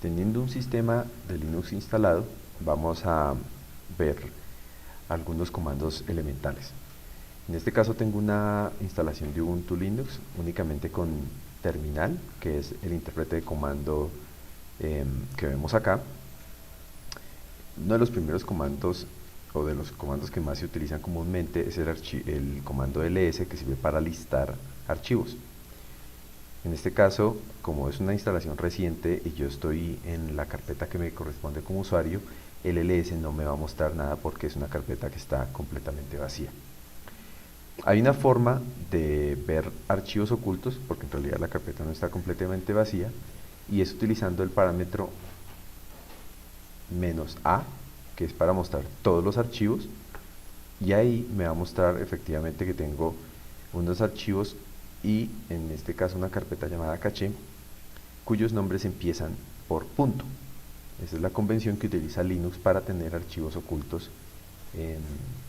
Teniendo un sistema de Linux instalado, vamos a ver algunos comandos elementales. En este caso tengo una instalación de Ubuntu Linux únicamente con terminal, que es el intérprete de comando que vemos acá. Uno de los primeros comandos o de los comandos que más se utilizan comúnmente es el comando ls, que sirve para listar archivos. En este caso, como es una instalación reciente y yo estoy en la carpeta que me corresponde como usuario, el ls no me va a mostrar nada porque es una carpeta que está completamente vacía. Hay una forma de ver archivos ocultos, porque en realidad la carpeta no está completamente vacía, y es utilizando el parámetro "-a", que es para mostrar todos los archivos, y ahí me va a mostrar efectivamente que tengo unos archivos y en este caso una carpeta llamada caché, cuyos nombres empiezan por punto. Esa es la convención que utiliza Linux para tener archivos ocultos en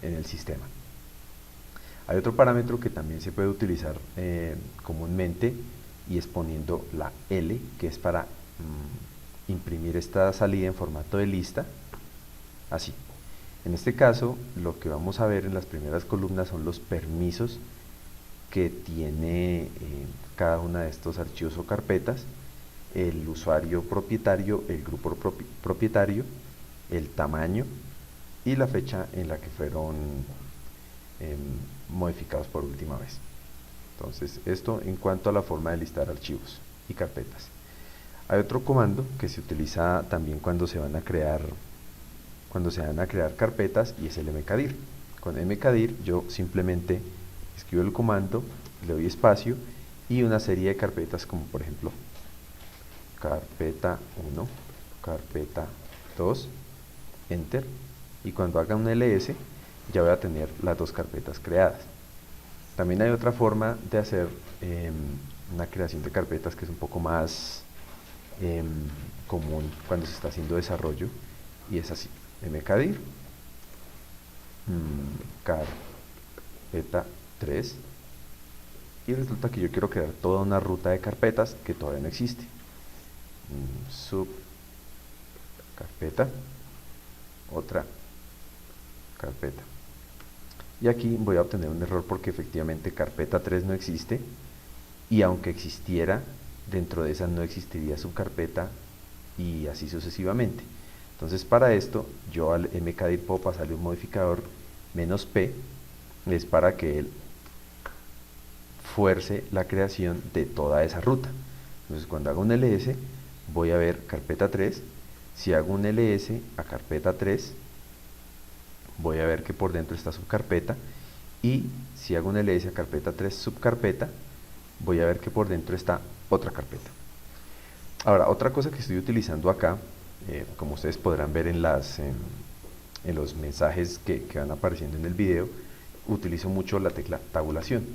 el sistema. Hay otro parámetro que también se puede utilizar comúnmente, y es poniendo la L, que es para imprimir esta salida en formato de lista, así. En este caso, lo que vamos a ver en las primeras columnas son los permisos que tiene cada una de estos archivos o carpetas: el usuario propietario, el grupo propietario, el tamaño y la fecha en la que fueron modificados por última vez. Entonces, esto en cuanto a la forma de listar archivos y carpetas. Hay otro comando que se utiliza también cuando se van a crear carpetas, y es el mkdir. Con mkdir yo simplemente escribo el comando, le doy espacio y una serie de carpetas, como por ejemplo carpeta 1, carpeta 2, enter, y cuando haga un ls ya voy a tener las dos carpetas creadas. También hay otra forma de hacer una creación de carpetas que es un poco más común cuando se está haciendo desarrollo, y es así: mkdir carpeta 3, y resulta que yo quiero crear toda una ruta de carpetas que todavía no existe. Sub carpeta, otra carpeta, y aquí voy a obtener un error porque efectivamente carpeta 3 no existe, y aunque existiera, dentro de esa no existiría subcarpeta, y así sucesivamente. Entonces, para esto yo al mkdir puedo pasarle un modificador "-p", es para que él fuerce la creación de toda esa ruta. Entonces, cuando hago un ls voy a ver carpeta 3. Si hago un ls a carpeta 3, voy a ver que por dentro está subcarpeta, y si hago un ls a carpeta 3 subcarpeta, voy a ver que por dentro está otra carpeta. Ahora, otra cosa que estoy utilizando acá, como ustedes podrán ver en los mensajes que van apareciendo en el video, utilizo mucho la tecla tabulación.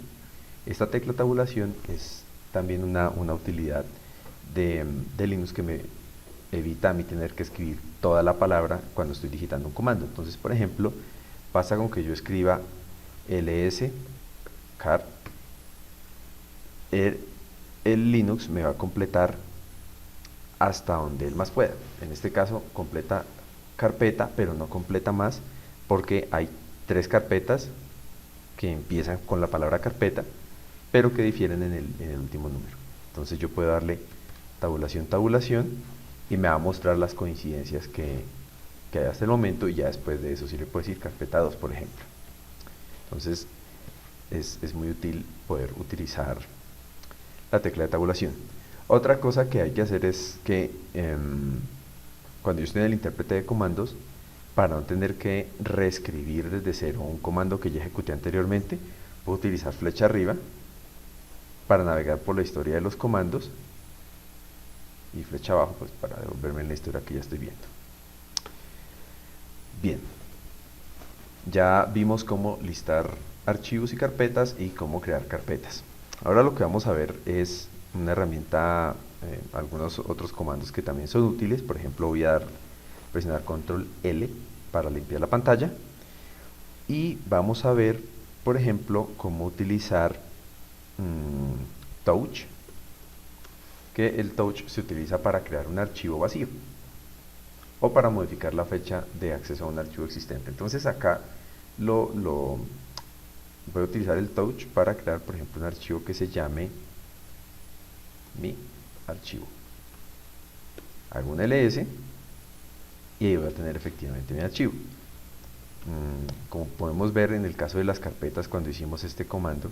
Esta tecla tabulación es también una utilidad de Linux que me evita a mí tener que escribir toda la palabra cuando estoy digitando un comando. Entonces, por ejemplo, pasa con que yo escriba ls car, el Linux me va a completar hasta donde él más pueda. En este caso completa carpeta, pero no completa más, porque hay 3 carpetas que empiezan con la palabra carpeta, pero que difieren en el último número. Entonces yo puedo darle tabulación, tabulación, y me va a mostrar las coincidencias que hay hasta el momento, y ya después de eso sí le puedo decir carpeta 2, por ejemplo. Entonces es muy útil poder utilizar la tecla de tabulación. Otra cosa que hay que hacer es que cuando yo estoy en el intérprete de comandos, para no tener que reescribir desde cero un comando que ya ejecuté anteriormente, puedo utilizar flecha arriba para navegar por la historia de los comandos, y flecha abajo pues para devolverme en la historia que ya estoy viendo. Bien, ya vimos cómo listar archivos y carpetas y cómo crear carpetas. Ahora lo que vamos a ver es una herramienta, algunos otros comandos que también son útiles. Por ejemplo, voy a presionar control L para limpiar la pantalla, y vamos a ver, por ejemplo, cómo utilizar touch que el touch se utiliza para crear un archivo vacío o para modificar la fecha de acceso a un archivo existente. Entonces acá voy a utilizar el touch para crear, por ejemplo, un archivo que se llame mi archivo. Hago un ls y ahí voy a tener efectivamente mi archivo. Como podemos ver en el caso de las carpetas, cuando hicimos este comando,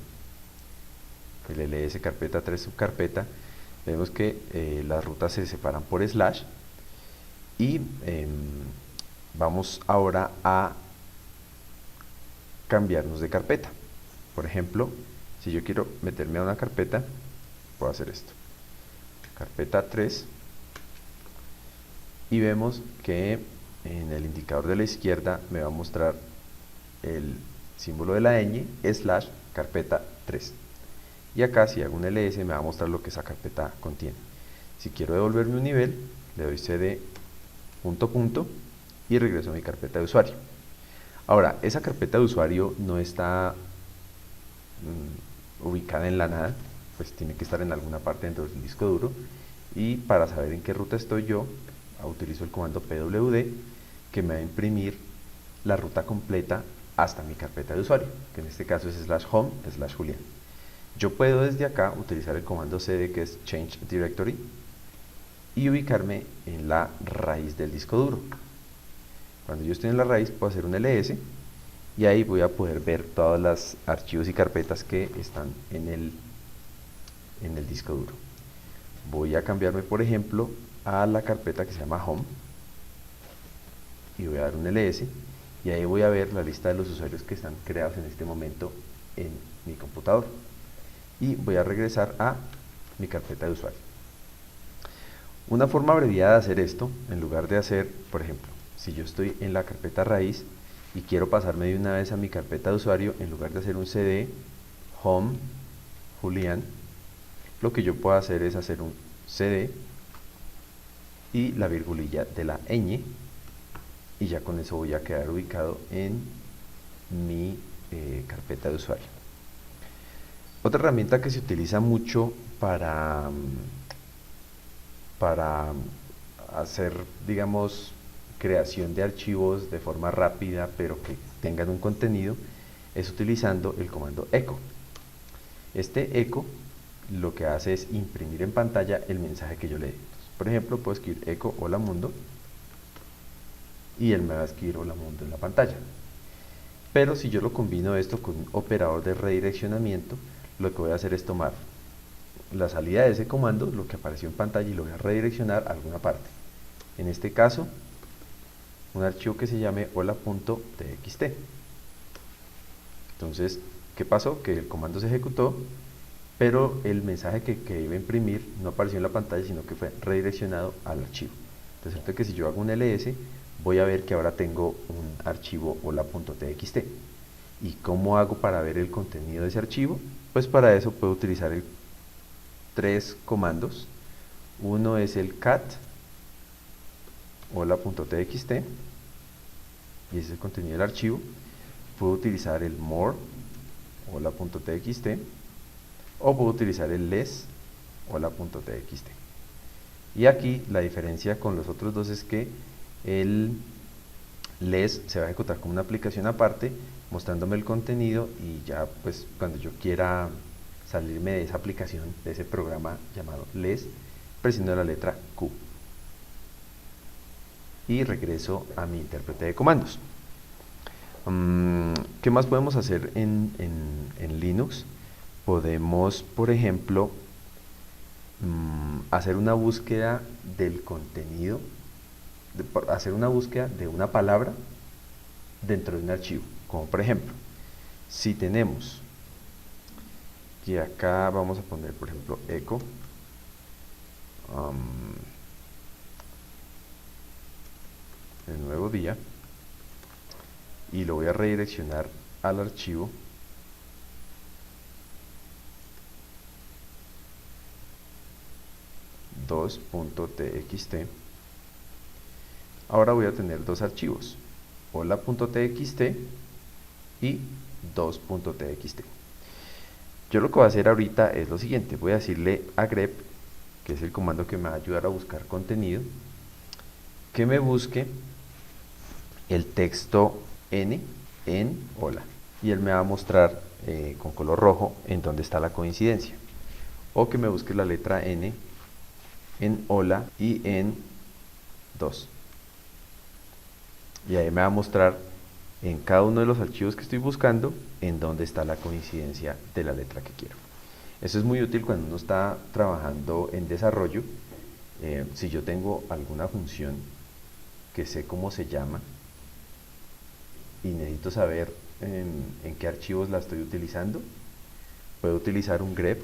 el ls carpeta 3 subcarpeta, vemos que las rutas se separan por slash y vamos ahora a cambiarnos de carpeta. Por ejemplo, si yo quiero meterme a una carpeta, puedo hacer esto, carpeta 3, y vemos que en el indicador de la izquierda me va a mostrar el símbolo de la ñ slash carpeta 3, y acá si hago un ls me va a mostrar lo que esa carpeta contiene. Si quiero devolverme un nivel, le doy cd punto punto y regreso a mi carpeta de usuario. Ahora, esa carpeta de usuario no está ubicada en la nada, pues tiene que estar en alguna parte dentro del disco duro, y para saber en qué ruta estoy yo, utilizo el comando pwd, que me va a imprimir la ruta completa hasta mi carpeta de usuario, que en este caso es /home/Julián. Yo puedo desde acá utilizar el comando cd, que es change directory, y ubicarme en la raíz del disco duro. Cuando yo estoy en la raíz puedo hacer un ls y ahí voy a poder ver todos los archivos y carpetas que están en el disco duro. Voy a cambiarme, por ejemplo, a la carpeta que se llama home y voy a dar un ls y ahí voy a ver la lista de los usuarios que están creados en este momento en mi computador, y voy a regresar a mi carpeta de usuario. Una forma abreviada de hacer esto, en lugar de hacer, por ejemplo, si yo estoy en la carpeta raíz y quiero pasarme de una vez a mi carpeta de usuario, en lugar de hacer un cd home Julián, lo que yo puedo hacer es hacer un cd y la virgulilla de la ñ, y ya con eso voy a quedar ubicado en mi carpeta de usuario. Otra herramienta que se utiliza mucho para hacer, digamos, creación de archivos de forma rápida pero que tengan un contenido, es utilizando el comando echo. Este echo lo que hace es imprimir en pantalla el mensaje que yo le dé. Por ejemplo, puedo escribir echo hola mundo y él me va a escribir hola mundo en la pantalla. Pero si yo lo combino esto con un operador de redireccionamiento, lo que voy a hacer es tomar la salida de ese comando, lo que apareció en pantalla, y lo voy a redireccionar a alguna parte. En este caso, un archivo que se llame hola.txt. Entonces, ¿qué pasó? Que el comando se ejecutó, pero el mensaje que iba a imprimir no apareció en la pantalla, sino que fue redireccionado al archivo. Resulta que si yo hago un ls, voy a ver que ahora tengo un archivo hola.txt. ¿Y cómo hago para ver el contenido de ese archivo? Pues para eso puedo utilizar tres comandos. Uno es el cat hola.txt y ese es el contenido del archivo. Puedo utilizar el more hola.txt o puedo utilizar el less hola.txt. Y aquí la diferencia con los otros dos es que el less se va a ejecutar como una aplicación aparte, mostrándome el contenido, y ya pues cuando yo quiera salirme de esa aplicación, de ese programa llamado less, presiono la letra Q y regreso a mi intérprete de comandos. ¿Qué más podemos hacer en Linux? Podemos, por ejemplo, hacer una búsqueda del contenido, hacer una búsqueda de una palabra dentro de un archivo. Como por ejemplo, si tenemos, y acá vamos a poner, por ejemplo, echo el nuevo día, y lo voy a redireccionar al archivo .txt. Ahora voy a tener dos archivos, hola.txt y 2.txt. Yo lo que voy a hacer ahorita es lo siguiente: voy a decirle a grep que es el comando que me va a ayudar a buscar contenido, que me busque el texto n en hola. Y él me va a mostrar con color rojo en dónde está la coincidencia. O que me busque la letra n en hola y en 2. Y ahí me va a mostrar en cada uno de los archivos que estoy buscando en dónde está la coincidencia de la letra que quiero. Eso es muy útil cuando uno está trabajando en desarrollo. Si yo tengo alguna función que sé cómo se llama y necesito saber en qué archivos la estoy utilizando, puedo utilizar un grep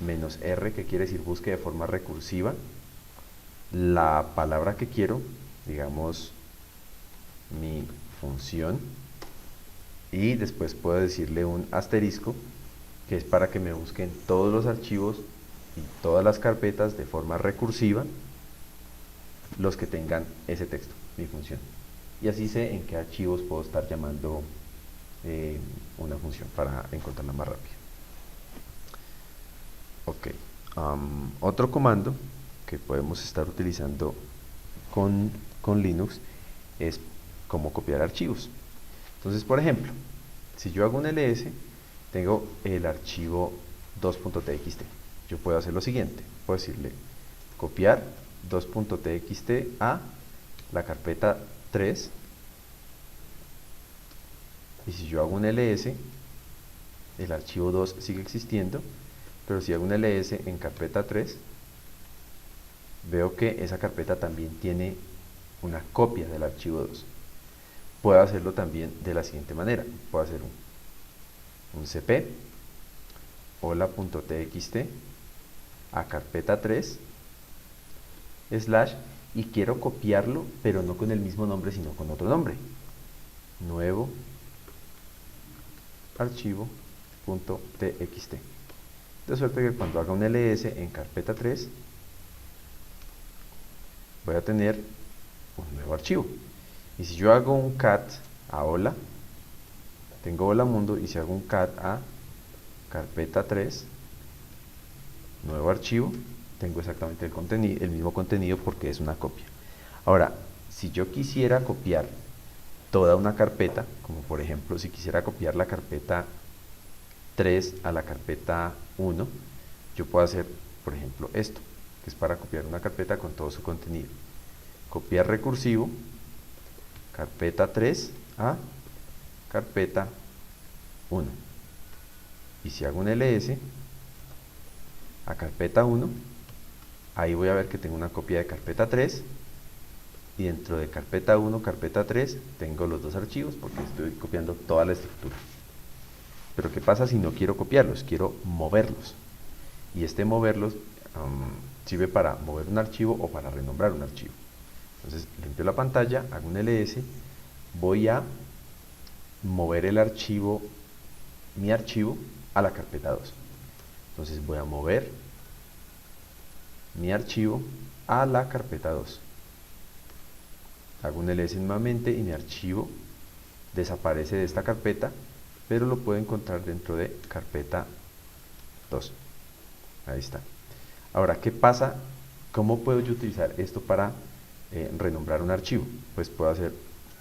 -r, que quiere decir busque de forma recursiva la palabra que quiero, digamos mi función, y después puedo decirle un asterisco, que es para que me busquen todos los archivos y todas las carpetas de forma recursiva los que tengan ese texto, mi función. Y así sé en qué archivos puedo estar llamando una función para encontrarla más rápido. Ok, otro comando que podemos estar utilizando con Linux es cómo copiar archivos. Entonces, por ejemplo, si yo hago un ls, tengo el archivo 2.txt. Yo puedo hacer lo siguiente, puedo decirle copiar 2.txt a la carpeta 3, y si yo hago un ls, el archivo 2 sigue existiendo, pero si hago un ls en carpeta 3, veo que esa carpeta también tiene una copia del archivo 2. Puedo hacerlo también de la siguiente manera. Puedo hacer un cp hola.txt a carpeta 3 / y quiero copiarlo, pero no con el mismo nombre, sino con otro nombre. Nuevo archivo.txt. De suerte que cuando haga un ls en carpeta 3, voy a tener un nuevo archivo. Y si yo hago un cat a hola, tengo hola mundo, y si hago un cat a carpeta 3, nuevo archivo, tengo exactamente el mismo contenido porque es una copia. Ahora, si yo quisiera copiar toda una carpeta, como por ejemplo si quisiera copiar la carpeta 3 a la carpeta 1, yo puedo hacer, por ejemplo, esto, que es para copiar una carpeta con todo su contenido. Copiar recursivo, carpeta 3 a carpeta 1. Y si hago un ls a carpeta 1, ahí voy a ver que tengo una copia de carpeta 3, y dentro de carpeta 1, carpeta 3, tengo los dos archivos porque estoy copiando toda la estructura. Pero ¿qué pasa si no quiero copiarlos? Quiero moverlos. Y este moverlos sirve para mover un archivo o para renombrar un archivo. Entonces limpio la pantalla, hago un ls, voy a mover el archivo, mi archivo, a la carpeta 2. Entonces voy a mover mi archivo a la carpeta 2. Hago un ls nuevamente y mi archivo desaparece de esta carpeta, pero lo puedo encontrar dentro de carpeta 2. Ahí está. Ahora, ¿qué pasa? ¿Cómo puedo yo utilizar esto para renombrar un archivo? Pues puedo hacer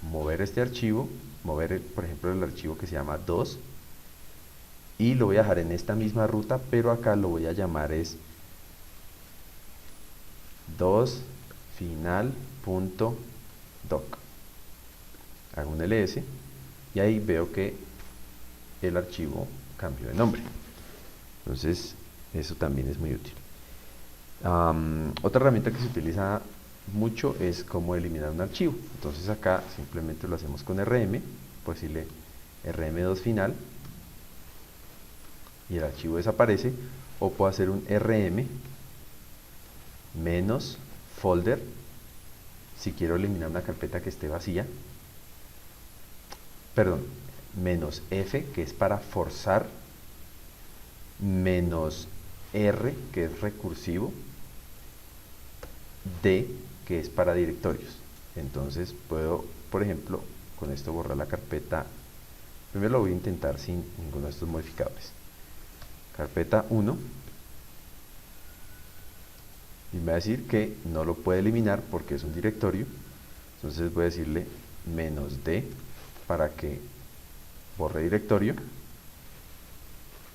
mover este archivo, mover por ejemplo el archivo que se llama 2, y lo voy a dejar en esta misma ruta, pero acá lo voy a llamar es 2 final.doc. Hago un ls y ahí veo que el archivo cambió de nombre. Entonces eso también es muy útil. Otra herramienta que se utiliza mucho es cómo eliminar un archivo. Entonces acá simplemente lo hacemos con rm, pues decirle rm2 final, y el archivo desaparece. O puedo hacer un rm menos folder si quiero eliminar una carpeta que esté vacía, perdón, menos f, que es para forzar, menos r, que es recursivo, d, que es para directorios. Entonces puedo, por ejemplo, con esto borrar la carpeta. Primero lo voy a intentar sin ninguno de estos modificadores. Carpeta 1, y me va a decir que no lo puede eliminar porque es un directorio. Entonces voy a decirle -d para que borre directorio.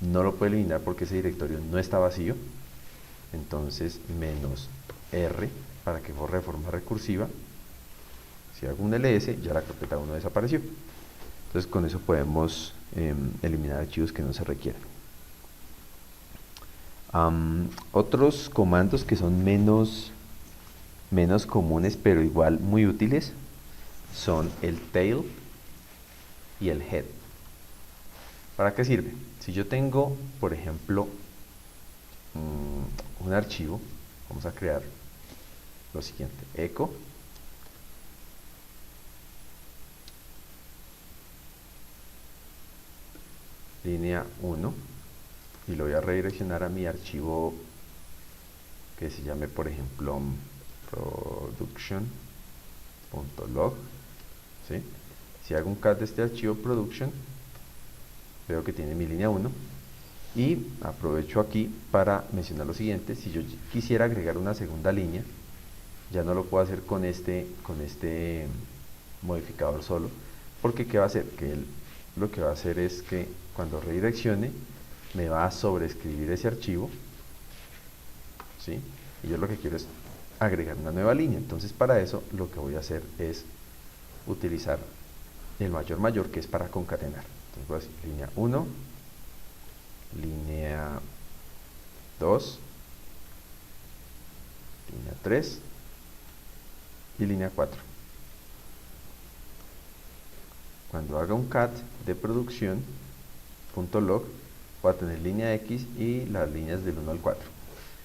No lo puede eliminar porque ese directorio no está vacío. Entonces -r para que borre de forma recursiva. Si hago un ls, ya la carpeta 1 desapareció. Entonces con eso podemos eliminar archivos que no se requieran. Otros comandos que son menos comunes pero igual muy útiles son el tail y el head. ¿Para qué sirve? Si yo tengo, por ejemplo, un archivo, vamos a crear lo siguiente: echo línea 1, y lo voy a redireccionar a mi archivo que se llame, por ejemplo, production.log, ¿sí? Si hago un cat de este archivo production, veo que tiene mi línea 1, y aprovecho aquí para mencionar lo siguiente: si yo quisiera agregar una segunda línea, ya no lo puedo hacer con este modificador solo, porque ¿qué va a hacer? Que él lo que va a hacer es que cuando redireccione me va a sobreescribir ese archivo, ¿sí? Y yo lo que quiero es agregar una nueva línea. Entonces para eso lo que voy a hacer es utilizar el mayor, que es para concatenar. Entonces voy a decir línea 1, línea 2, línea 3 y línea 4. Cuando haga un cat de producción.log, voy a tener línea X y las líneas del 1 al 4.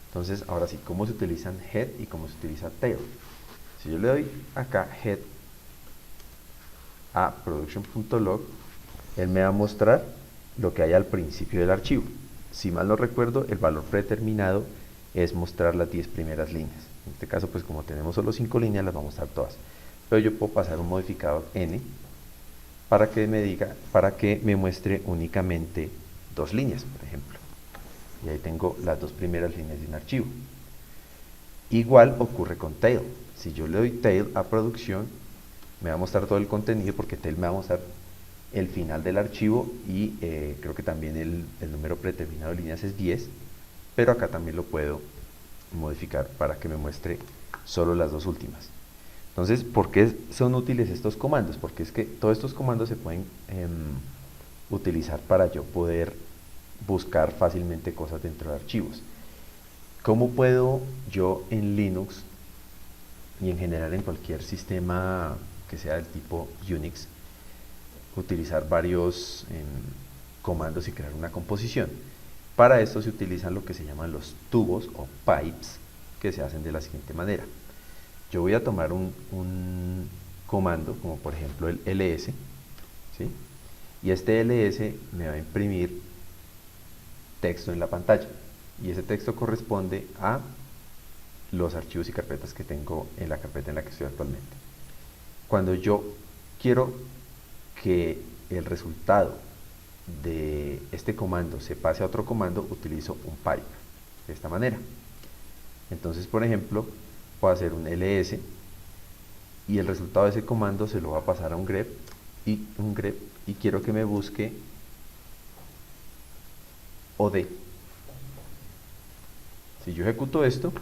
Entonces, ahora sí, ¿cómo se utilizan head y cómo se utiliza tail? Si yo le doy acá head a production.log, él me va a mostrar lo que hay al principio del archivo. Si mal no recuerdo, el valor predeterminado es mostrar las 10 primeras líneas. En este caso, pues como tenemos solo 5 líneas, las va a mostrar todas. Pero yo puedo pasar un modificador n para que me muestre únicamente 2 líneas, por ejemplo. Y ahí tengo las 2 primeras líneas de un archivo. Igual ocurre con tail. Si yo le doy tail a producción, me va a mostrar todo el contenido, porque tail me va a mostrar el final del archivo, y creo que también el número predeterminado de líneas es 10, pero acá también lo puedo modificar para que me muestre solo las 2 últimas. Entonces, ¿por qué son útiles estos comandos? Porque es que todos estos comandos se pueden utilizar para yo poder buscar fácilmente cosas dentro de archivos. ¿Cómo puedo yo en Linux y en general en cualquier sistema que sea del tipo Unix utilizar varios comandos y crear una composición? Para esto se utilizan lo que se llaman los tubos o pipes, que se hacen de la siguiente manera. Yo voy a tomar un comando, como por ejemplo el ls, ¿sí? Y este ls me va a imprimir texto en la pantalla, y ese texto corresponde a los archivos y carpetas que tengo en la carpeta en la que estoy actualmente. Cuando yo quiero que el resultado de este comando se pase a otro comando, utilizo un pipe de esta manera. Entonces, por ejemplo, puedo hacer un ls y el resultado de ese comando se lo va a pasar a un grep, y quiero que me busque od. Si yo ejecuto esto,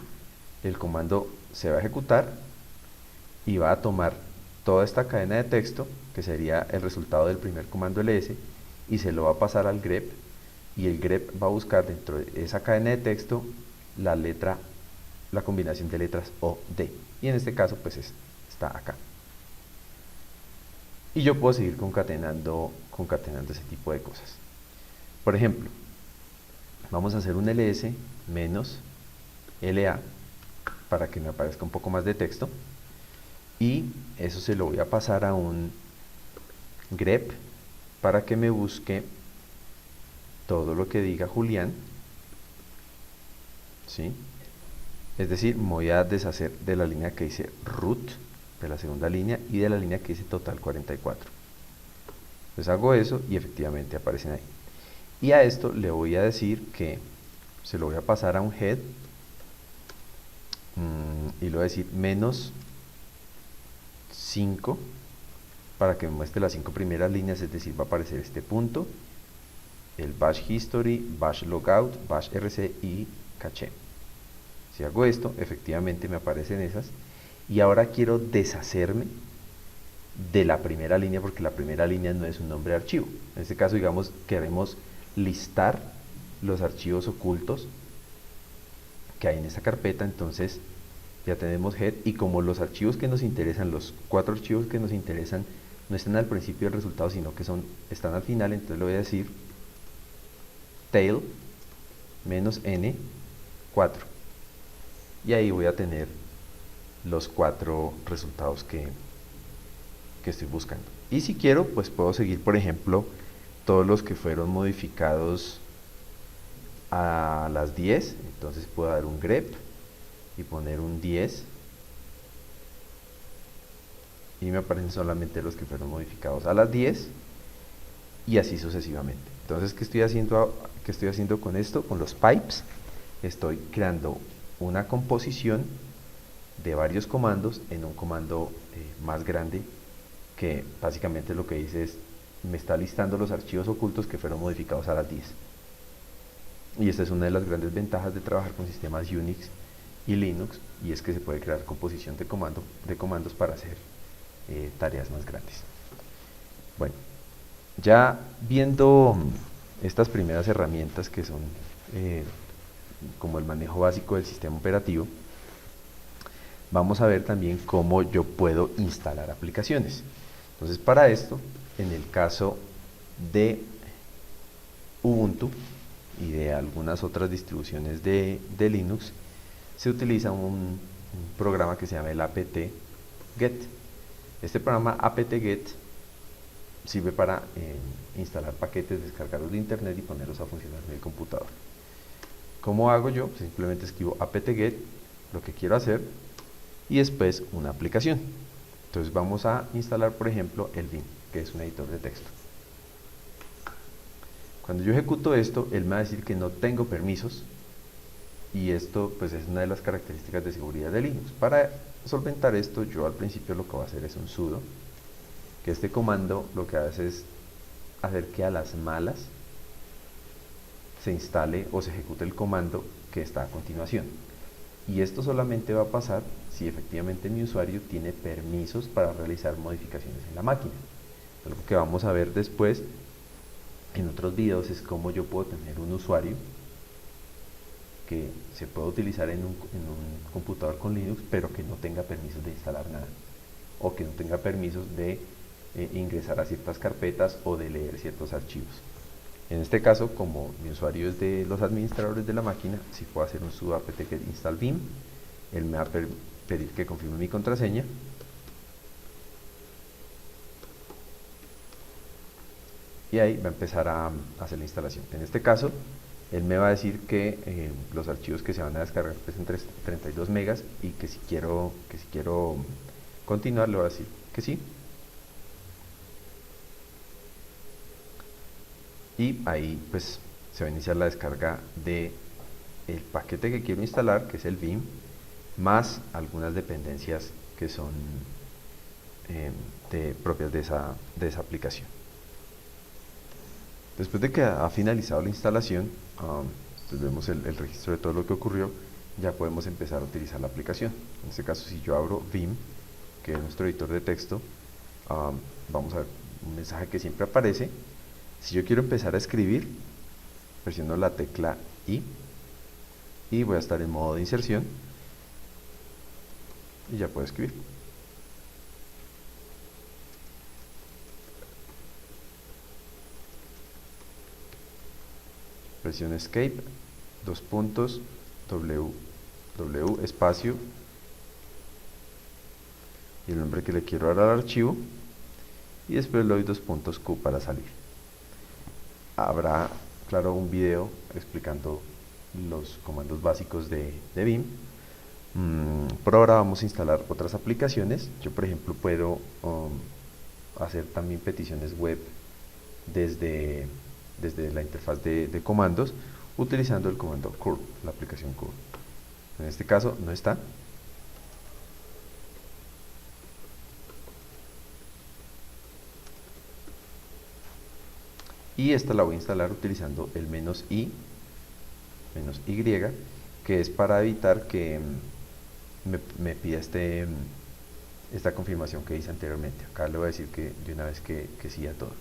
el comando se va a ejecutar y va a tomar toda esta cadena de texto, que sería el resultado del primer comando ls, y se lo va a pasar al grep, y el grep va a buscar dentro de esa cadena de texto la combinación de letras o d, y en este caso pues está acá. Y yo puedo seguir concatenando ese tipo de cosas. Por ejemplo, vamos a hacer un ls menos la para que me aparezca un poco más de texto, y eso se lo voy a pasar a un grep para que me busque todo lo que diga Julián, ¿sí? Es decir, me voy a deshacer de la línea que dice root, de la segunda línea, y de la línea que dice total 44. Entonces hago eso y efectivamente aparecen ahí. Y a esto le voy a decir que se lo voy a pasar a un head y le voy a decir menos 5 para que me muestre las 5 primeras líneas, es decir, va a aparecer este punto, el bash history, bash logout, bash rc y caché. Si hago esto, efectivamente me aparecen esas, y ahora quiero deshacerme de la primera línea, porque la primera línea no es un nombre de archivo. En este caso, digamos, queremos listar los archivos ocultos que hay en esta carpeta. Entonces ya tenemos head, y como los archivos que nos interesan, los 4 archivos que nos interesan, no están al principio del resultado, sino que están al final, entonces le voy a decir tail menos n 4, y ahí voy a tener los 4 resultados que estoy buscando. Y si quiero, pues puedo seguir, por ejemplo, todos los que fueron modificados a las 10, entonces puedo dar un grep y poner un 10, y me aparecen solamente los que fueron modificados a las 10, y así sucesivamente. Entonces, ¿qué estoy haciendo con esto? Con los pipes estoy creando una composición de varios comandos en un comando más grande, que básicamente lo que dice es, me está listando los archivos ocultos que fueron modificados a las 10. Y esta es una de las grandes ventajas de trabajar con sistemas Unix y Linux, y es que se puede crear composición de comandos para hacer tareas más grandes. Bueno, ya viendo estas primeras herramientas que son como el manejo básico del sistema operativo, vamos a ver también cómo yo puedo instalar aplicaciones. Entonces, para esto, en el caso de Ubuntu y de algunas otras distribuciones de Linux, se utiliza un programa que se llama el apt-get. Este programa apt-get sirve para instalar paquetes, descargarlos de internet y ponerlos a funcionar en el computador. ¿Cómo hago yo? Simplemente escribo apt-get, lo que quiero hacer, y después una aplicación. Entonces vamos a instalar, por ejemplo, el Vim, que es un editor de texto. Cuando yo ejecuto esto, él me va a decir que no tengo permisos, y esto pues es una de las características de seguridad de Linux. Para solventar esto, yo al principio lo que voy a hacer es un sudo, que este comando lo que hace es hacer que a las malas se instale o se ejecute el comando que está a continuación. Y esto solamente va a pasar si efectivamente mi usuario tiene permisos para realizar modificaciones en la máquina. Algo que vamos a ver después en otros videos es cómo yo puedo tener un usuario que se puede utilizar en un computador con Linux, pero que no tenga permisos de instalar nada, o que no tenga permisos de ingresar a ciertas carpetas o de leer ciertos archivos. En este caso, como mi usuario es de los administradores de la máquina, si puedo hacer un sudo apt-get install vim, él me va a pedir que confirme mi contraseña, y ahí va a empezar a hacer la instalación. En este caso, él me va a decir que los archivos que se van a descargar pesan 32 megas, y que si quiero continuar, le voy a decir que sí. Y ahí pues se va a iniciar la descarga de el paquete que quiero instalar, que es el Vim, más algunas dependencias que son propias de esa aplicación. Después de que ha finalizado la instalación, pues vemos el registro de todo lo que ocurrió. Ya podemos empezar a utilizar la aplicación. En este caso, si yo abro Vim, que es nuestro editor de texto, vamos a ver un mensaje que siempre aparece. Si yo quiero empezar a escribir, presiono la tecla I, y voy a estar en modo de inserción, y ya puedo escribir. Presiono Escape, W espacio, y el nombre que le quiero dar al archivo, y después le doy Q para salir. Habrá, claro, un video explicando los comandos básicos de Vim. Por ahora vamos a instalar otras aplicaciones. Yo, por ejemplo, puedo hacer también peticiones web desde la interfaz de comandos, utilizando el comando curl, la aplicación curl. En este caso no está, y esta la voy a instalar utilizando el -i, -y, que es para evitar que me pida esta confirmación que hice anteriormente. Acá le voy a decir que de una vez que sí a todo.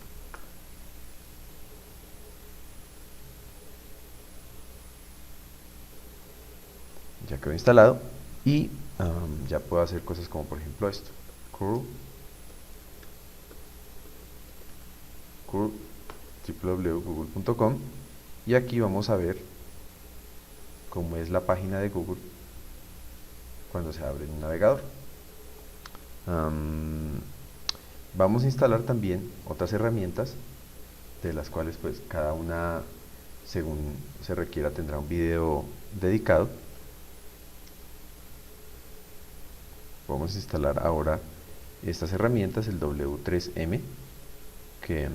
Ya quedó instalado y ya puedo hacer cosas como por ejemplo esto: curl www.google.com, y aquí vamos a ver cómo es la página de Google cuando se abre en un navegador. Vamos a instalar también otras herramientas, de las cuales pues cada una, según se requiera, tendrá un video dedicado. Vamos a instalar ahora estas herramientas: el W3M, que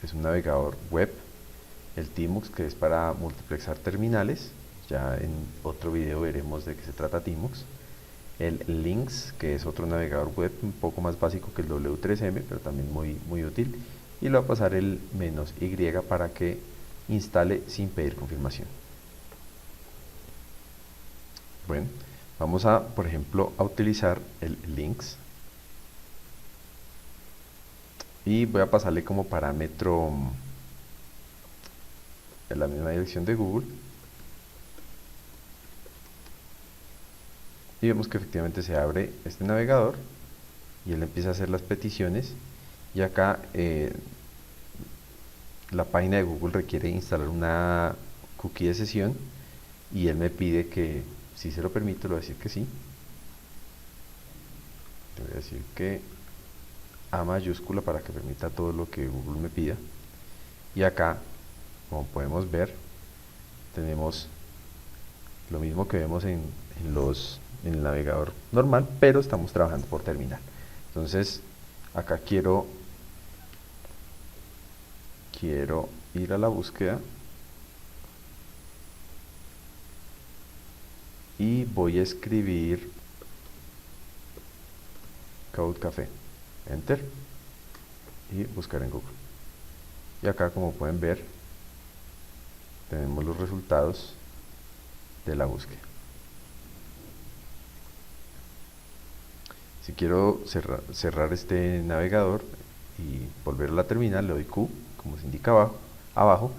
es un navegador web; el Tmux, que es para multiplexar terminales, ya en otro video veremos de qué se trata Tmux; el Lynx, que es otro navegador web un poco más básico que el W3M, pero también muy útil; y le voy a pasar el -y para que instale sin pedir confirmación. Bueno, vamos a, por ejemplo, a utilizar el Lynx, y voy a pasarle como parámetro en la misma dirección de Google, y vemos que efectivamente se abre este navegador y él empieza a hacer las peticiones. Y acá la página de Google requiere instalar una cookie de sesión, y él me pide que si se lo permito. Le voy a decir que sí. Le voy a decir que A mayúscula para que permita todo lo que Google me pida. Y acá, como podemos ver, tenemos lo mismo que vemos en el navegador normal, pero estamos trabajando por terminal. Entonces acá quiero ir a la búsqueda y voy a escribir Code Café, enter, y buscar en Google. Y acá, como pueden ver, tenemos los resultados de la búsqueda. Si quiero cerrar este navegador y volver a la terminal, le doy Q, como se indica abajo,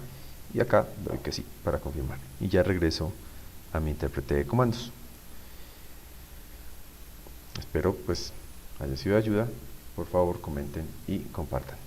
y acá le doy que sí para confirmar, y ya regreso a mi intérprete de comandos. Espero pues haya sido de ayuda. Por favor, comenten y compartan.